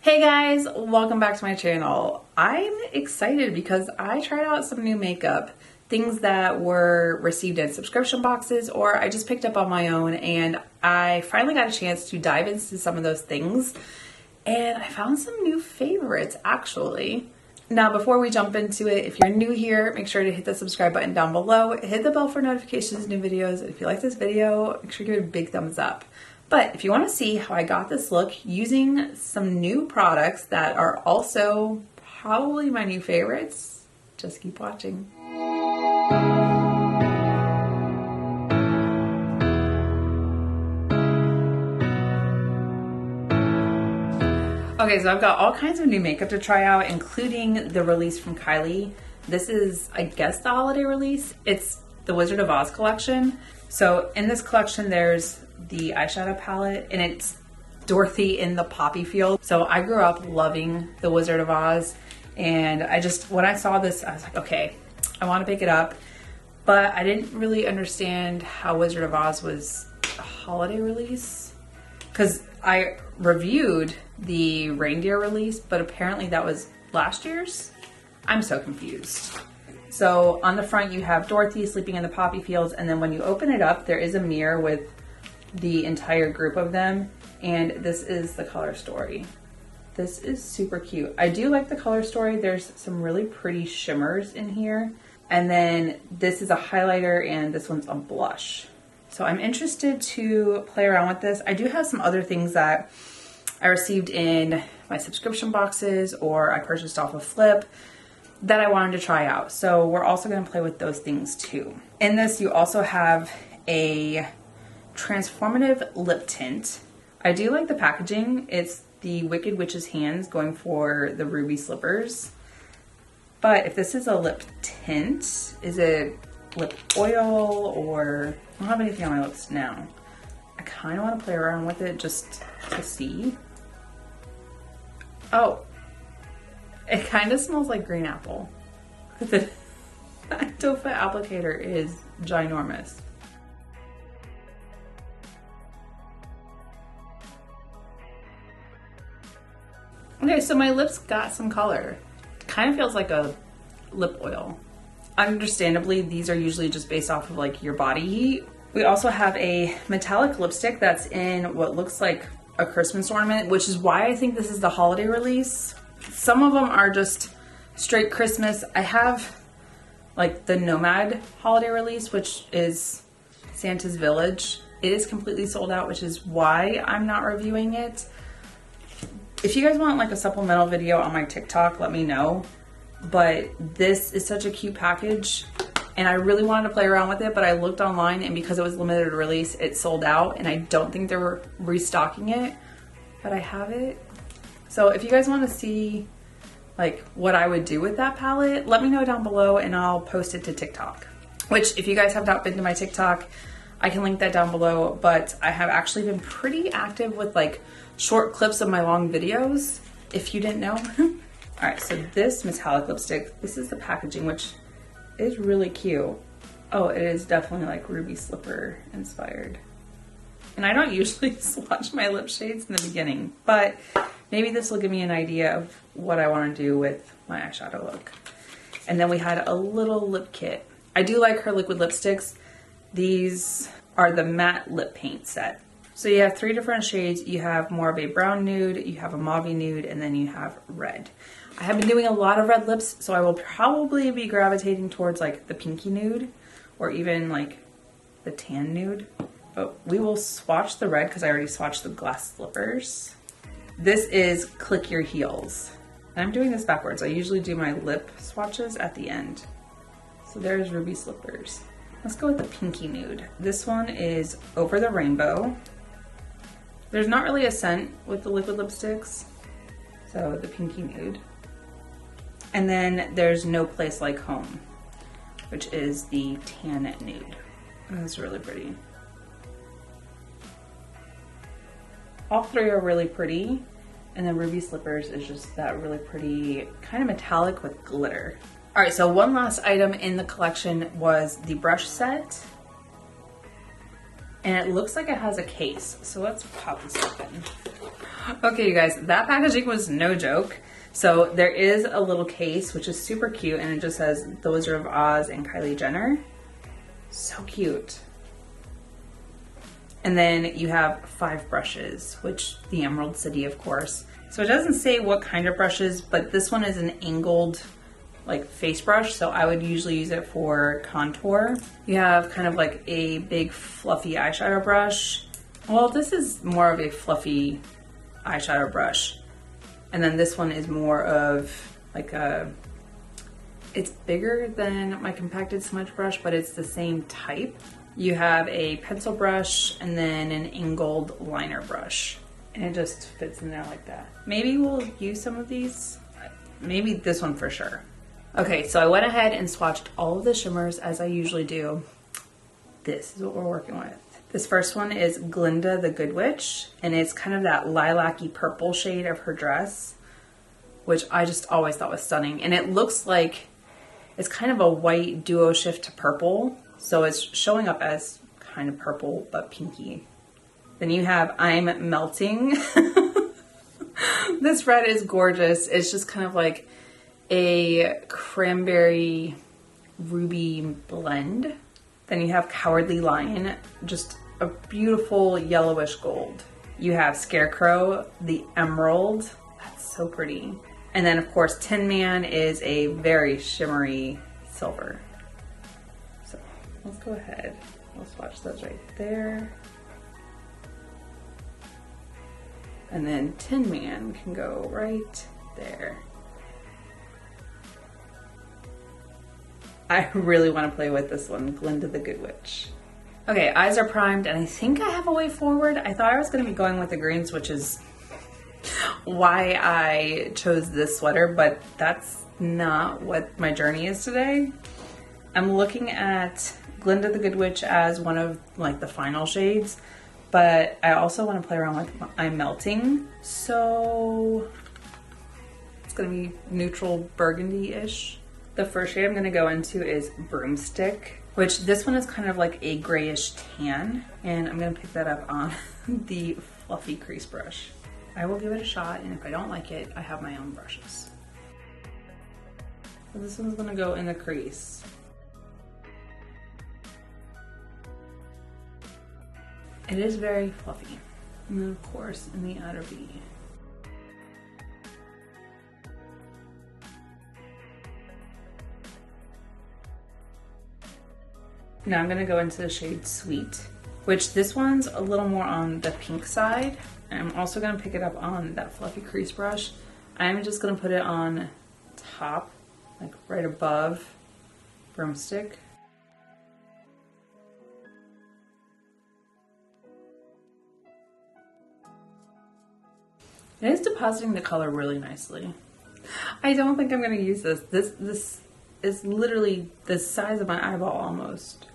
Hey guys, welcome back to my channel. I'm excited because I tried out some new makeup, things that were received in subscription boxes or I just picked up on my own, and I finally got a chance to dive into some of those things and I found some new favorites actually. Now before we jump into it, if you're new here, make sure to hit the subscribe button down below, hit the bell for notifications of new videos, and if you like this video, make sure to give it a big thumbs up. But if you want to see how I got this look using some new products that are also probably my new favorites, just keep watching. Okay, so I've got all kinds of new makeup to try out, including the release from Kylie. This is, I guess, the holiday release. It's the Wizard of Oz collection. So in this collection, there's the eyeshadow palette, and it's Dorothy in the poppy field. So I grew up loving the Wizard of Oz, and when I saw this, I was like, okay, I want to pick it up, but I didn't really understand how Wizard of Oz was a holiday release, because I reviewed the reindeer release, but apparently that was last year's. I'm so confused. So on the front you have Dorothy sleeping in the poppy fields, and then when you open it up, there is a mirror with the entire group of them, and this is the color story. This is super cute. I do like the color story. There's some really pretty shimmers in here, and then this is a highlighter and this one's a blush. So I'm interested to play around with this. I do have some other things that I received in my subscription boxes or I purchased off of Flip that I wanted to try out. So we're also going to play with those things too. In this, you also have a transformative lip tint. I do like the packaging. It's the Wicked Witch's hands going for the ruby slippers. But if this is a lip tint, is it lip oil or... I don't have anything on my lips now. I kind of want to play around with it just to see. Oh, it kind of smells like green apple. The doe foot applicator is ginormous. Okay, so my lips got some color. Kind of feels like a lip oil. Understandably, these are usually just based off of like your body heat. We also have a metallic lipstick that's in what looks like a Christmas ornament, which is why I think this is the holiday release. Some of them are just straight Christmas. I have like the Nomad holiday release, which is Santa's Village. It is completely sold out, which is why I'm not reviewing it. If you guys want like a supplemental video on my TikTok, let me know. But this is such a cute package and I really wanted to play around with it, but I looked online and because it was limited release, it sold out and I don't think they were restocking it, but I have it. So if you guys want to see like what I would do with that palette, let me know down below and I'll post it to TikTok. Which if you guys have not been to my TikTok, I can link that down below, but I have actually been pretty active with like short clips of my long videos, if you didn't know. All right, so this metallic lipstick, this is the packaging, which is really cute. Oh, it is definitely like ruby slipper inspired. And I don't usually swatch my lip shades in the beginning, but maybe this will give me an idea of what I want to do with my eyeshadow look. And then we had a little lip kit. I do like her liquid lipsticks. These are the matte lip paint set. So you have 3 different shades. You have more of a brown nude, you have a mauve nude, and then you have red. I have been doing a lot of red lips, so I will probably be gravitating towards like the pinky nude or even like the tan nude. But we will swatch the red because I already swatched the glass slippers. This is Click Your Heels. And I'm doing this backwards. I usually do my lip swatches at the end. So there's ruby slippers. Let's go with the pinky nude. This one is Over the Rainbow. There's not really a scent with the liquid lipsticks, so the pinky nude. And then there's No Place Like Home, which is the tan nude. That's really pretty. All 3 are really pretty, and then Ruby Slippers is just that really pretty kind of metallic with glitter. All right, so one last item in the collection was the brush set. And it looks like it has a case. So let's pop this open. Okay, you guys, that packaging was no joke. So there is a little case, which is super cute, and it just says The Wizard of Oz and Kylie Jenner. So cute. And then you have 5 brushes, which the Emerald City, of course. So it doesn't say what kind of brushes, but this one is an angled like face brush, so I would usually use it for contour. You have kind of like a big fluffy eyeshadow brush. Well, this is more of a fluffy eyeshadow brush. And then this one is more of like it's bigger than my compacted smudge brush, but it's the same type. You have a pencil brush and then an angled liner brush. And it just fits in there like that. Maybe we'll use some of these. Maybe this one for sure. Okay, so I went ahead and swatched all of the shimmers as I usually do. This is what we're working with. This first one is Glinda the Good Witch, and it's kind of that lilac-y purple shade of her dress, which I just always thought was stunning. And it looks like it's kind of a white duo shift to purple, so it's showing up as kind of purple but pinky. Then you have I'm Melting. This red is gorgeous. It's just kind of like a cranberry ruby blend. Then you have Cowardly Lion, just a beautiful yellowish gold. You have Scarecrow, the emerald. That's so pretty. And then of course Tin Man is a very shimmery silver. So let's go ahead. We'll swatch those right there. And then Tin Man can go right there. I really want to play with this one, Glinda the Good Witch. Okay, eyes are primed, and I think I have a way forward. I thought I was going to be going with the greens, which is why I chose this sweater, but that's not what my journey is today. I'm looking at Glinda the Good Witch as one of like the final shades, but I also want to play around with I'm Melting. So it's going to be neutral burgundy-ish. The first shade I'm going to go into is Broomstick, which this one is kind of like a grayish tan, and I'm going to pick that up on the fluffy crease brush. I will give it a shot, and if I don't like it, I have my own brushes. So this one's going to go in the crease. It is very fluffy. And then of course in the outer V. Now I'm going to go into the shade Sweet, which this one's a little more on the pink side. And I'm also going to pick it up on that fluffy crease brush. I'm just going to put it on top, like right above Broomstick. It is depositing the color really nicely. I don't think I'm going to use this. This is literally the size of my eyeball almost.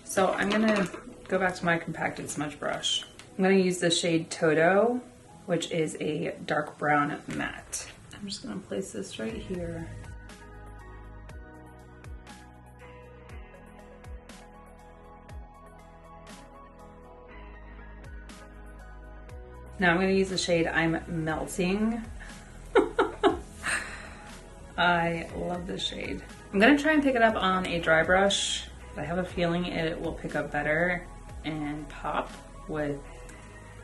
So I'm going to go back to my compacted smudge brush. I'm going to use the shade Toto, which is a dark brown matte. I'm just going to place this right here. Now I'm going to use the shade I'm Melting. I love this shade. I'm going to try and pick it up on a dry brush. I have a feeling it will pick up better and pop with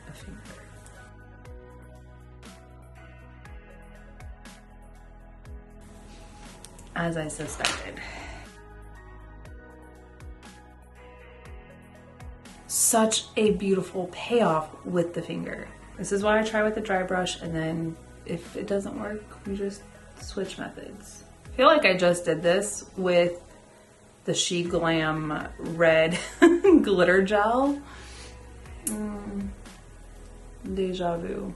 a finger. As I suspected. Such a beautiful payoff with the finger. This is why I try with the dry brush, and then if it doesn't work, we just switch methods. I feel like I just did this with the She Glam red glitter gel. Deja vu.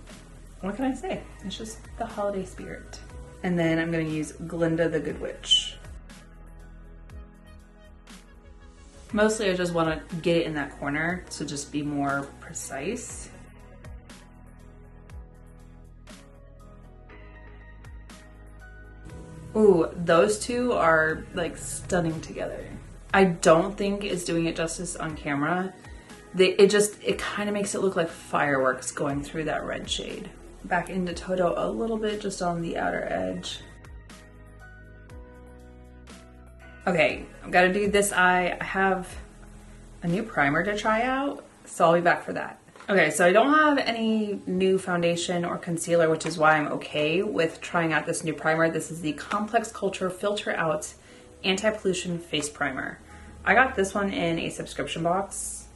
What can I say? It's just the holiday spirit. And then I'm going to use Glinda the Good Witch. Mostly I just want to get it in that corner to just be more precise. Ooh, those two are like stunning together. I don't think it's doing it justice on camera, it kind of makes it look like fireworks going through that red shade. Back into Toto a little bit, just on the outer edge. Okay, I've got to do this eye. I have a new primer to try out, so I'll be back for that. Okay, so I don't have any new foundation or concealer, which is why I'm okay with trying out this new primer. This is the Complex Culture Filter Out Anti-Pollution Face Primer. I got this one in a subscription box,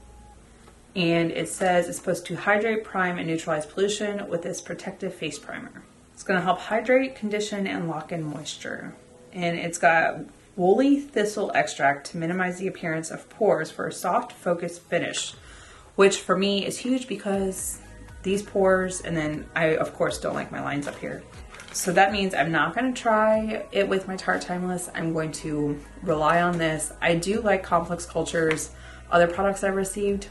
and it says it's supposed to hydrate, prime, and neutralize pollution with this protective face primer. It's gonna help hydrate, condition, and lock in moisture. And it's got woolly thistle extract to minimize the appearance of pores for a soft, focused finish, which for me is huge because these pores, and then I of course don't like my lines up here. So that means I'm not gonna try it with my Tarte Timeless. I'm going to rely on this. I do like Complex Culture's other products I've received.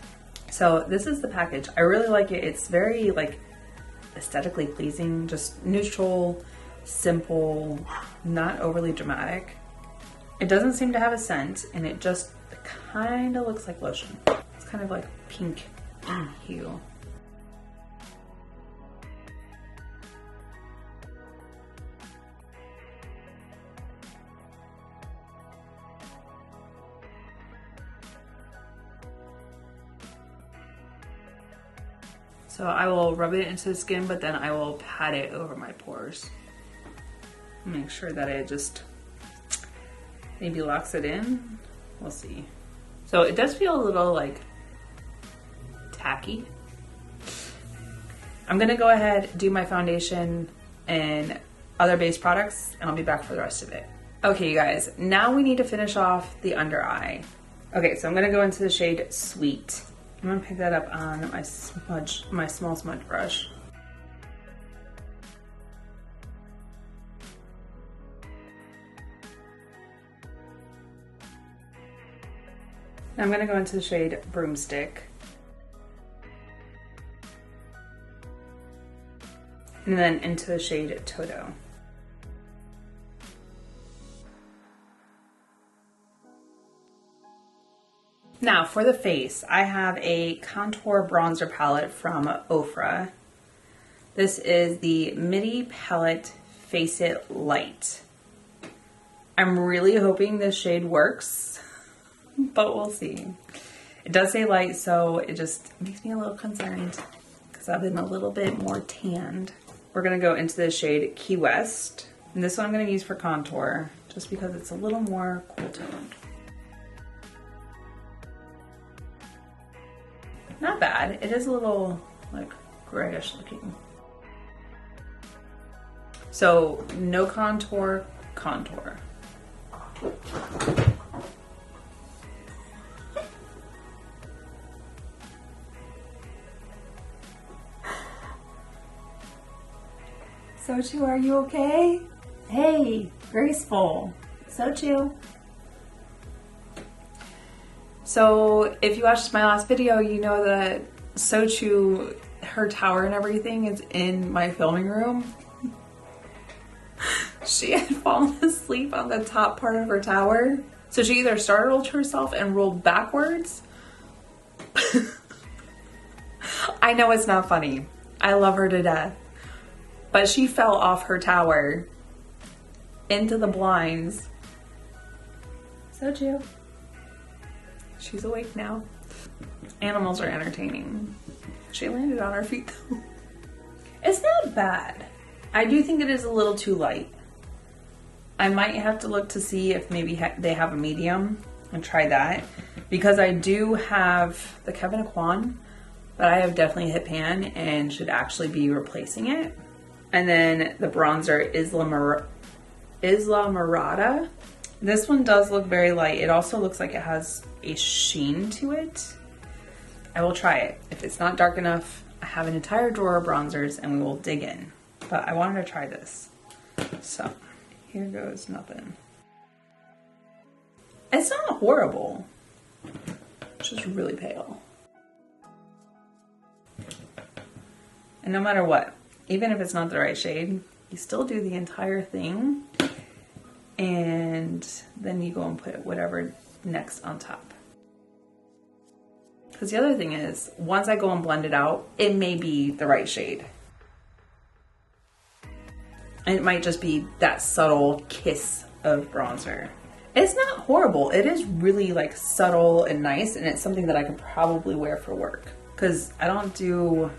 So this is the package. I really like it. It's very like aesthetically pleasing, just neutral, simple, not overly dramatic. It doesn't seem to have a scent, and it just kind of looks like lotion. It's kind of like pink in hue. So I will rub it into the skin, but then I will pat it over my pores. Make sure that it just maybe locks it in. We'll see. So it does feel a little like tacky. I'm gonna go ahead, do my foundation and other base products, and I'll be back for the rest of it. Okay, you guys, now we need to finish off the under eye. Okay, so I'm gonna go into the shade Sweet. I'm gonna pick that up on my small smudge brush. Now I'm gonna go into the shade Broomstick. And then into the shade Toto. Now for the face, I have a contour bronzer palette from Ofra. This is the Midi Palette Face It Light. I'm really hoping this shade works, but we'll see. It does say light, so it just makes me a little concerned because I've been a little bit more tanned. We're gonna go into the shade Key West. And this one I'm gonna use for contour, just because it's a little more cool toned. Not bad. It is a little like grayish looking. So no contour, contour. Sochu, are you okay? Hey, graceful. Sochu. So if you watched my last video, you know that Sochu, her tower and everything is in my filming room. She had fallen asleep on the top part of her tower. So she either startled herself and rolled backwards. I know it's not funny. I love her to death. But she fell off her tower into the blinds. Sochu. She's awake now. Animals are entertaining. She landed on her feet though. It's not bad. I do think it is a little too light. I might have to look to see if maybe they have a medium and try that. Because I do have the Kevin Kwan, but I have definitely hit pan and should actually be replacing it. And then the bronzer Isla Mirada. This one does look very light. It also looks like it has a sheen to it. I will try it. If it's not dark enough, I have an entire drawer of bronzers and we will dig in. But I wanted to try this. So here goes nothing. It's not horrible. It's just really pale. And no matter what, even if it's not the right shade, you still do the entire thing. And then you go and put whatever next on top. Because the other thing is, once I go and blend it out, it may be the right shade. And it might just be that subtle kiss of bronzer. It's not horrible. It is really like subtle and nice, and it's something that I could probably wear for work. Because I don't do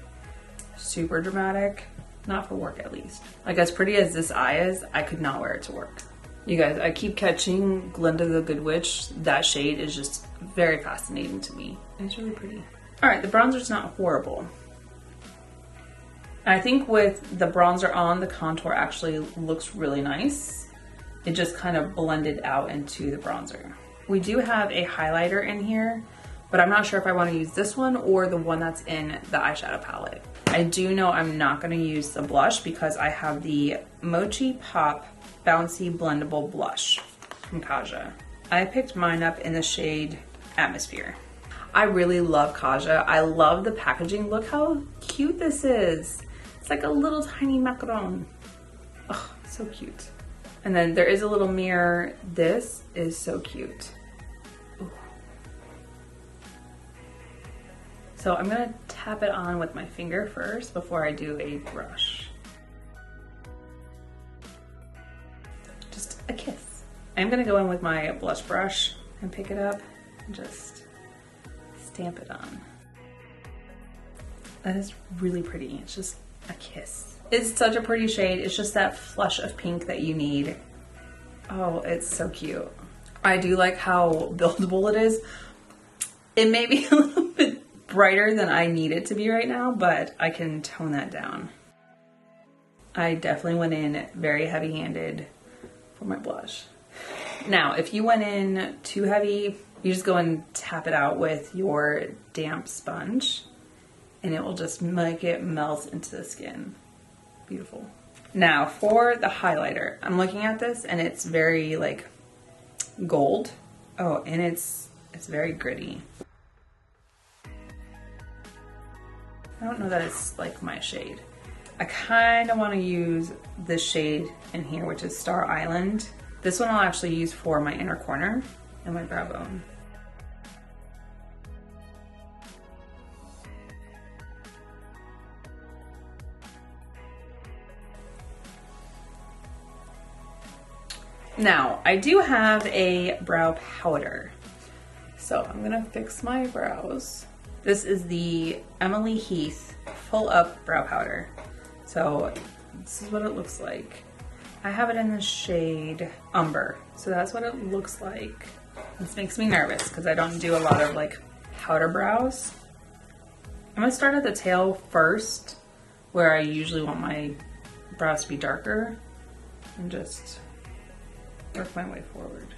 super dramatic, not for work at least. Like as pretty as this eye is, I could not wear it to work. You guys, I keep catching Glinda the Good Witch. That shade is just very fascinating to me. It's really pretty. All right, the bronzer's not horrible. I think with the bronzer on, the contour actually looks really nice. It just kind of blended out into the bronzer. We do have a highlighter in here, but I'm not sure if I want to use this one or the one that's in the eyeshadow palette. I do know I'm not going to use the blush because I have the Mochi Pop Bouncy Blendable Blush from Kaja. I picked mine up in the shade Atmosphere. I really love Kaja. I love the packaging. Look how cute this is. It's like a little tiny macaron. Oh, so cute. And then there is a little mirror. This is so cute. Ooh. So I'm gonna tap it on with my finger first before I do a brush. Just a kiss. I'm gonna go in with my blush brush and pick it up and just stamp it on. That is really pretty. It's just a kiss. It's such a pretty shade. It's just that flush of pink that you need. Oh, it's so cute. I do like how buildable it is. It may be a little bit brighter than I need it to be right now, but I can tone that down. I definitely went in very heavy-handed for my blush. Now, if you went in too heavy, you just go and tap it out with your damp sponge and it will just make it melt into the skin. Beautiful. Now for the highlighter, I'm looking at this and it's very like gold. Oh, and it's very gritty. I don't know that it's like my shade. I kind of want to use this shade in here, which is Star Island. This one I'll actually use for my inner corner and my brow bone. Now, I do have a brow powder. So I'm gonna fix my brows. This is the Emily Heath Full Up Brow Powder. So this is what it looks like. I have it in the shade Umber. So that's what it looks like. This makes me nervous because I don't do a lot of like powder brows. I'm gonna start at the tail first, where I usually want my brows to be darker, and just work my way forward.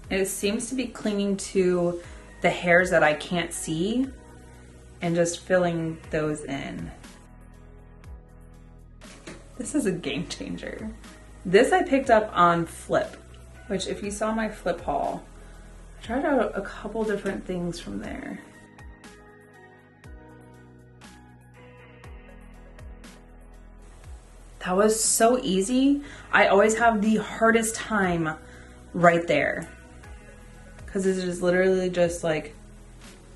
It seems to be clinging to the hairs that I can't see and just filling those in. This is a game changer. This I picked up on Flip, which if you saw my Flip haul, I tried out a couple different things from there. That was so easy. I always have the hardest time right there because this is literally just like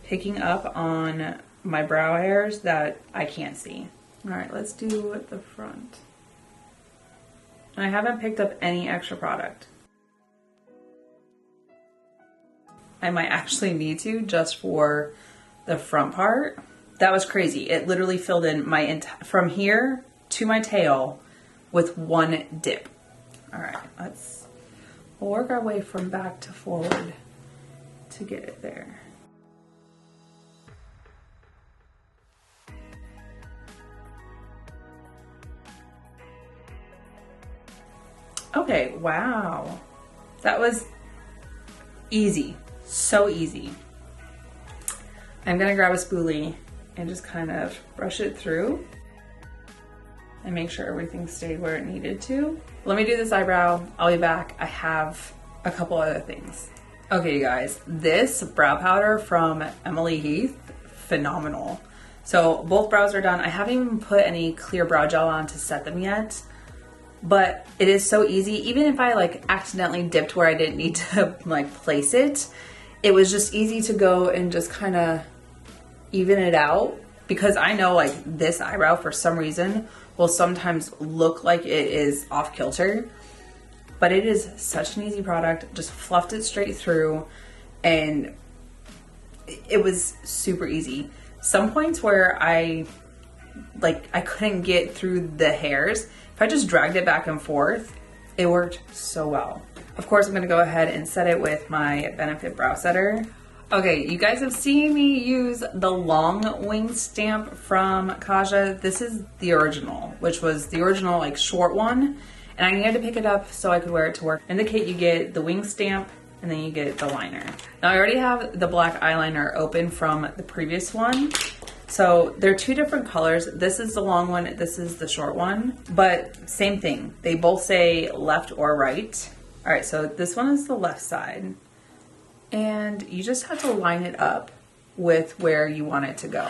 picking up on my brow hairs that I can't see. All right, let's do the front. I haven't picked up any extra product. I might actually need to just for the front part. That was crazy. It literally filled in my from here to my tail with one dip. All right, we'll work our way from back to forward to get it there. Okay, wow. That was easy, so easy. I'm gonna grab a spoolie and just kind of brush it through and make sure everything stayed where it needed to. Let me do this eyebrow. I'll be back. I have a couple other things. Okay, you guys, this brow powder from Emily Heath, phenomenal. So both brows are done. I haven't even put any clear brow gel on to set them yet. but it is so easy. Even if I like accidentally dipped where I didn't need to like place it, it was just easy to go and just kind of even it out, because I know like this eyebrow for some reason will sometimes look like it is off kilter, but it is such an easy product. Just fluffed it straight through and it was super easy. Some points where I couldn't get through the hairs, if I just dragged it back and forth, it worked so well. Of course, I'm gonna go ahead and set it with my Benefit Brow Setter. Okay, you guys have seen me use the long wing stamp from Kaja. This is the original, which was the original like short one. And I needed to pick it up so I could wear it to work. In the kit, you get the wing stamp and then you get the liner. Now I already have the black eyeliner open from the previous one. So they're two different colors. This is the long one, this is the short one, but same thing. They both say left or right. All right, so this one is the left side. And you just have to line it up with where you want it to go.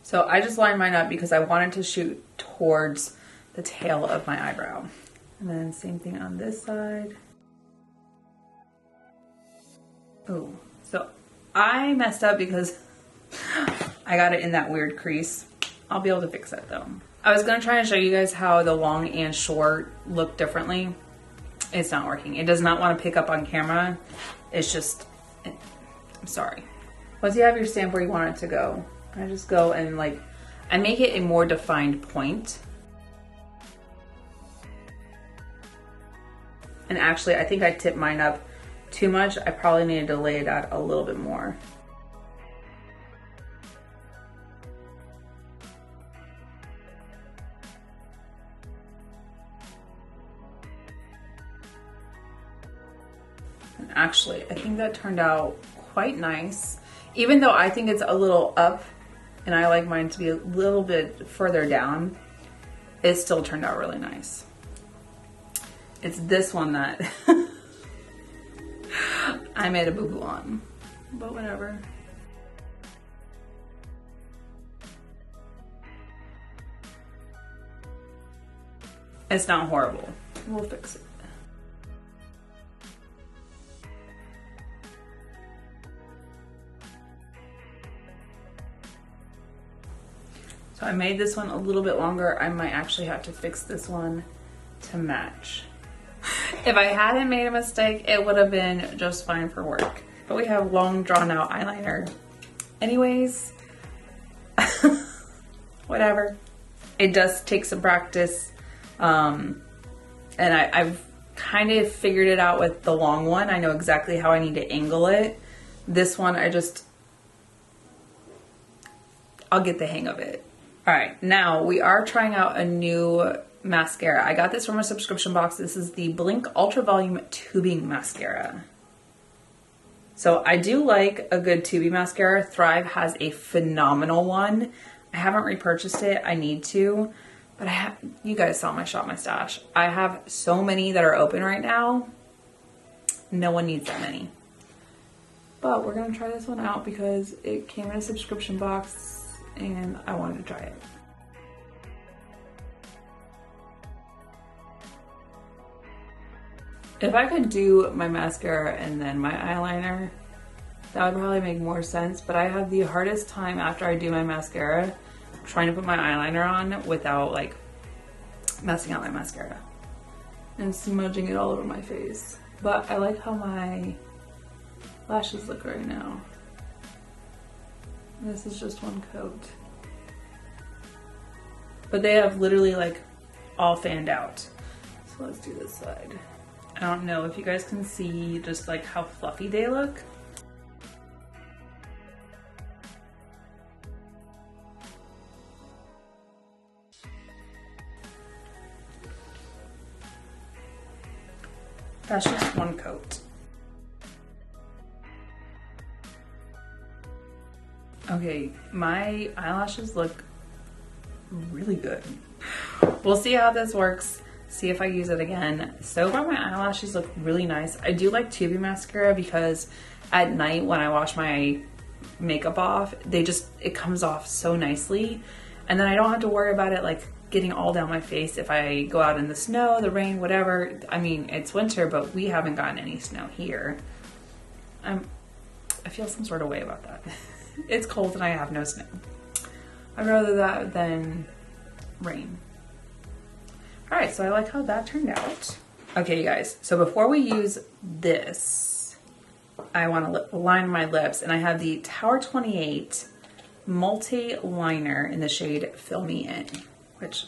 So I just lined mine up because I wanted to shoot towards the tail of my eyebrow. And then same thing on this side. Oh, so I messed up because I got it in that weird crease. I'll be able to fix that though. I was gonna try and show you guys how the long and short look differently. It's not working. It does not want to pick up on camera. It's just, I'm sorry. Once you have your stamp where you want it to go, I just go and like, I make it a more defined point. And actually, I think I tipped mine up too much. I probably needed to lay it out a little bit more. And actually, I think that turned out quite nice. Even though I think it's a little up and I like mine to be a little bit further down, it still turned out really nice. It's this one that I made a boo-boo on, but whatever. It's not horrible. We'll fix it. So I made this one a little bit longer. I might actually have to fix this one to match. If I hadn't made a mistake, it would have been just fine for work. But we have long drawn out eyeliner. Anyways, whatever. It does take some practice. And I've kind of figured it out with the long one. I know exactly how I need to angle it. This one, I'll get the hang of it. All right, now we are trying out a new mascara. I got this from a subscription box. This is the Blink Ultra Volume Tubing Mascara. So I do like a good tubing mascara. Thrive has a phenomenal one. I haven't repurchased it. I need to, but you guys saw my SHOPMY stash. I have so many that are open right now. No one needs that many. But we're gonna try this one out because it came in a subscription box and I wanted to try it. If I could do my mascara and then my eyeliner, that would probably make more sense, but I have the hardest time after I do my mascara trying to put my eyeliner on without like messing up my mascara and smudging it all over my face. But I like how my lashes look right now. This is just one coat. But they have literally like all fanned out. So let's do this side. I don't know if you guys can see just like how fluffy they look. That's just one coat. Okay, my eyelashes look really good. We'll see how this works, see if I use it again. So far my eyelashes look really nice. I do like tubing mascara because at night when I wash my makeup off, it comes off so nicely. And then I don't have to worry about it like getting all down my face if I go out in the snow, the rain, whatever. I mean, it's winter, but we haven't gotten any snow here. I feel some sort of way about that. It's cold and I have no snow. I'd rather that than rain. All right, so I like how that turned out. Okay, you guys, so before we use this, I want to line my lips, and I have the Tower 28 multi-liner in the shade Fill Me In, which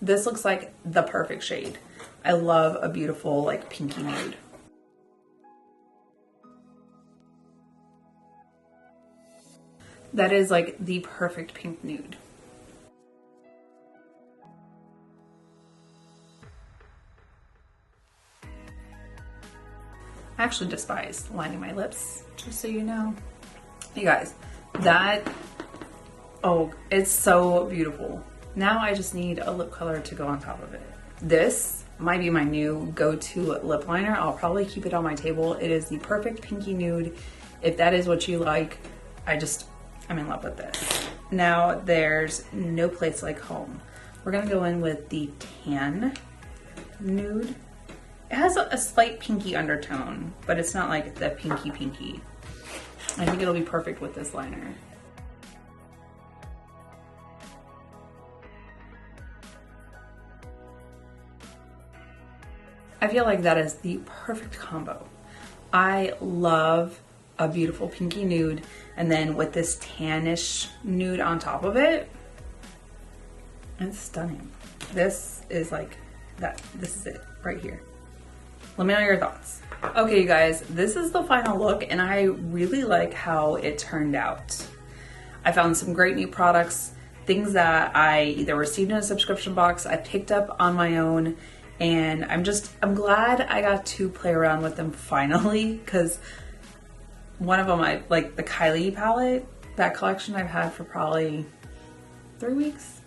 this looks like the perfect shade. I love a beautiful like pinky nude. That is like the perfect pink nude. I actually despise lining my lips, just so you know. You guys, oh, it's so beautiful. Now I just need a lip color to go on top of it. This might be my new go-to lip liner. I'll probably keep it on my table. It is the perfect pinky nude. If that is what you like, I'm in love with this. Now there's No Place Like Home. We're gonna go in with the tan nude. It has a slight pinky undertone, but it's not like the pinky. I think it'll be perfect with this liner. I feel like that is the perfect combo. I love a beautiful pinky nude, and then with this tannish nude on top of it, it's stunning. This is like that. This is it right here. Let me know your thoughts. Okay, you guys, this is the final look, and I really like how it turned out. I found some great new products, things that I either received in a subscription box, I picked up on my own, and I'm glad I got to play around with them finally, because one of them, like the Kylie palette, that collection I've had for probably 3 weeks.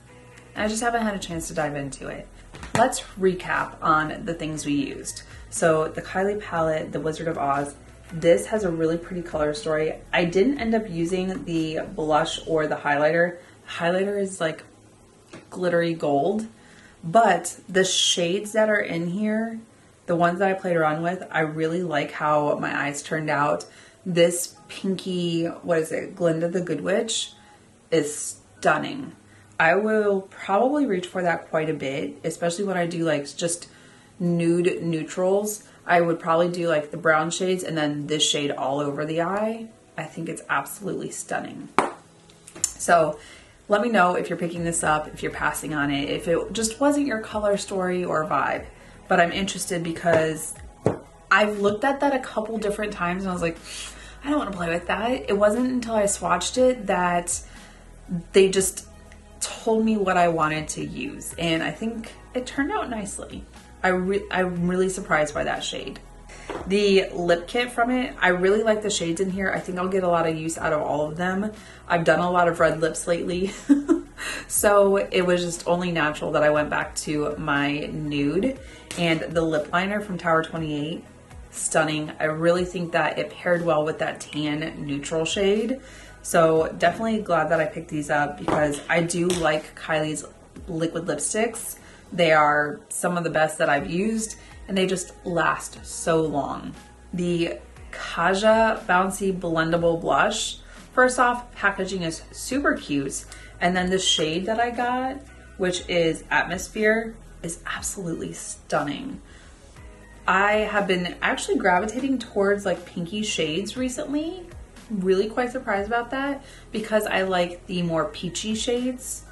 I just haven't had a chance to dive into it. Let's recap on the things we used. So the Kylie palette, the Wizard of Oz, this has a really pretty color story. I didn't end up using the blush or the highlighter. The highlighter is like glittery gold, but the shades that are in here, the ones that I played around with, I really like how my eyes turned out. This pinky, what is it, Glinda the Good Witch, is stunning. I will probably reach for that quite a bit, especially when I do like just nude neutrals. I would probably do like the brown shades and then this shade all over the eye. I think it's absolutely stunning. So let me know if you're picking this up, if you're passing on it, if it just wasn't your color story or vibe. But I'm interested because I've looked at that a couple different times and I was like, I don't want to play with that. It wasn't until I swatched it that they just told me what I wanted to use, and I think it turned out nicely. I'm really surprised by that shade. The lip kit from it, I really like the shades in here. I think I'll get a lot of use out of all of them. I've done a lot of red lips lately, so it was just only natural that I went back to my nude. And the lip liner from Tower 28, stunning. I really think that it paired well with that tan neutral shade. So definitely glad that I picked these up because I do like Kylie's liquid lipsticks. They are some of the best that I've used and they just last so long. The Kaja Bouncy Blendable Blush, first off, packaging is super cute. And then the shade that I got, which is Atmosphere, is absolutely stunning. I have been actually gravitating towards like pinky shades recently. Really quite surprised about that because I like the more peachy shades,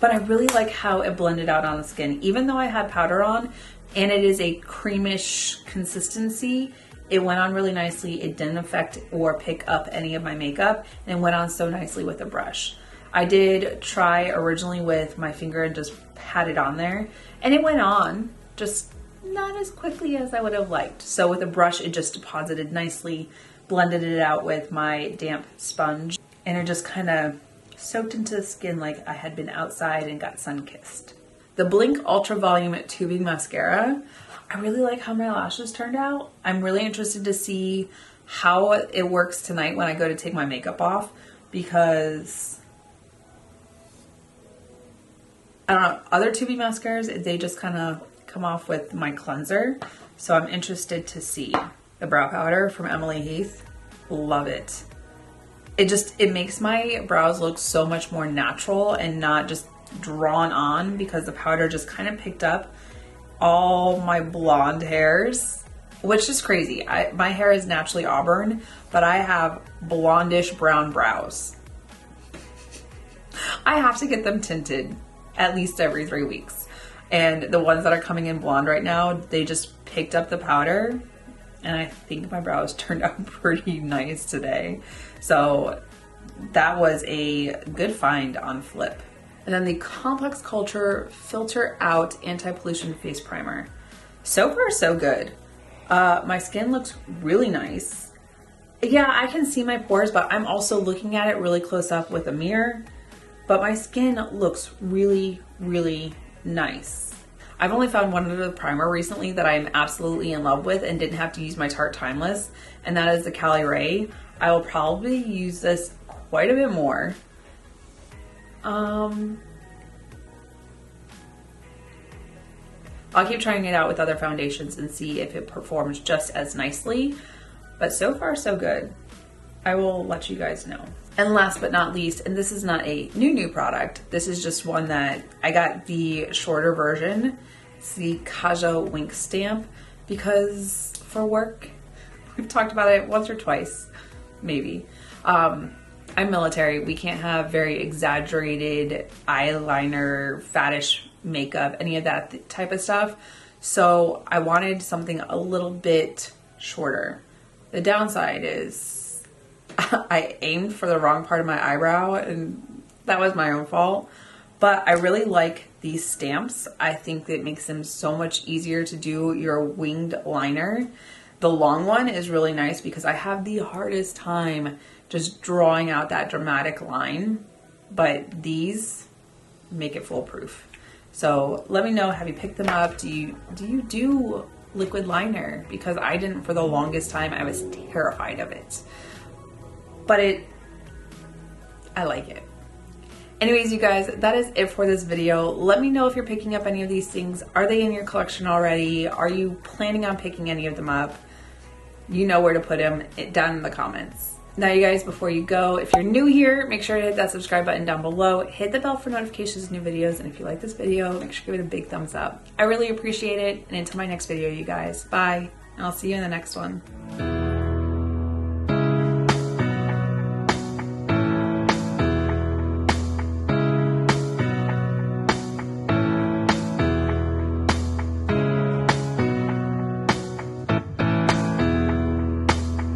but I really like how it blended out on the skin. Even though I had powder on and it is a creamish consistency, it went on really nicely. It didn't affect or pick up any of my makeup and it went on so nicely with a brush. I did try originally with my finger and just pat it on there and it went on, just not as quickly as I would have liked. So with a brush, it just deposited nicely, blended it out with my damp sponge, and it just kind of soaked into the skin like I had been outside and got sun-kissed. The Blink Ultra Volume Tubing Mascara, I really like how my lashes turned out. I'm really interested to see how it works tonight when I go to take my makeup off, because I don't know, other 2B mascaras, they just kind of come off with my cleanser. So I'm interested to see. The brow powder from Emily Heath, love it. It makes my brows look so much more natural and not just drawn on, because the powder just kind of picked up all my blonde hairs, which is crazy. My hair is naturally auburn, but I have blondish brown brows. I have to get them tinted at least every 3 weeks. And the ones that are coming in blonde right now, they just picked up the powder, and I think my brows turned out pretty nice today. So that was a good find on Flip. And then the Complex Culture Filter Out Anti-Pollution Face Primer. So far, so good. My skin looks really nice. Yeah, I can see my pores, but I'm also looking at it really close up with a mirror. But my skin looks really, really nice. I've only found one other primer recently that I'm absolutely in love with and didn't have to use my Tarte Timeless, and that is the Kylie Ray. I will probably use this quite a bit more. I'll keep trying it out with other foundations and see if it performs just as nicely, but so far so good. I will let you guys know. And last but not least, and this is not a new product, this is just one that I got the shorter version. It's the Kaja Wink Stamp, because for work, we've talked about it once or twice, maybe. I'm military. We can't have very exaggerated eyeliner, fattish makeup, any of that type of stuff. So I wanted something a little bit shorter. The downside is I aimed for the wrong part of my eyebrow, and that was my own fault. But I really like these stamps. I think that it makes them so much easier to do your winged liner. The long one is really nice because I have the hardest time just drawing out that dramatic line, but these make it foolproof. So let me know, have you picked them up? Do you do liquid liner? Because I didn't for the longest time. I was terrified of it. But I like it. Anyways, you guys, that is it for this video. Let me know if you're picking up any of these things. Are they in your collection already? Are you planning on picking any of them up? You know where to put them down in the comments. Now, you guys, before you go, if you're new here, make sure to hit that subscribe button down below. Hit the bell for notifications of new videos. And if you like this video, make sure to give it a big thumbs up. I really appreciate it. And until my next video, you guys, bye. And I'll see you in the next one.